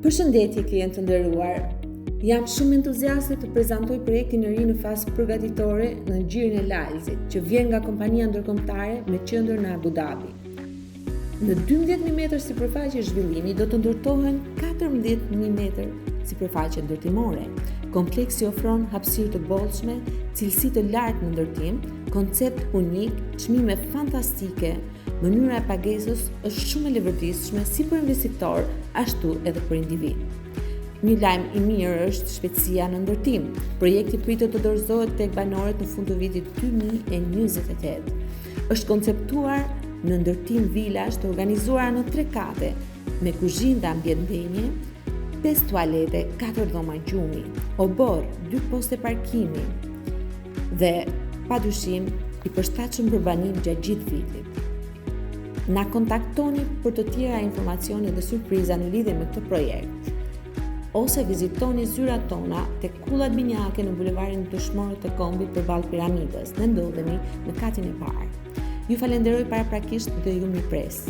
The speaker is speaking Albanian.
Përshëndetje klient të nderuar. Jam shumë entuziaste të prezantoj projektin e ri në fazë përgatitore në Gjirin e Lalëzit, që vjen nga kompania ndërkombëtare me qendër në Abu Dhabi. Në 12.000 metër sipërfaqe zhvillimi do të ndërtohen 14.000 metër sipërfaqe ndërtimore. Kompleksi ofron hapësirë të bollshme, cilësi të lartë në ndërtim, koncept unik, çmime fantastike. Mënyra e pagesës është shumë e levërditshme si për investitor, ashtu edhe për individ. Një lajm i mirë është shpejtësia në ndërtim. Projekti pritet të dorëzohet tek banorët në fund të vitit 2028. Është konceptuar në ndërtim vilash të organizuara në 3 kate, me kuzhinë dhe ambient ndenje, 5 tualete, 4 dhoma gjumi, obor, 2 poste parkimi dhe padyshim i përshtatshëm për banim gjatë gjithë vitit. Na kontaktoni për të tjera informacione dhe surpriza në lidhje me këtë projekt, ose vizitoni zyrat tona tek Kullat Binjake në bulevardin Dëshmorët të Kombit përballë piramidës. Ne ndodhemi në katin e parë. Ju falenderoj paraprakisht dhe ju mirëpres.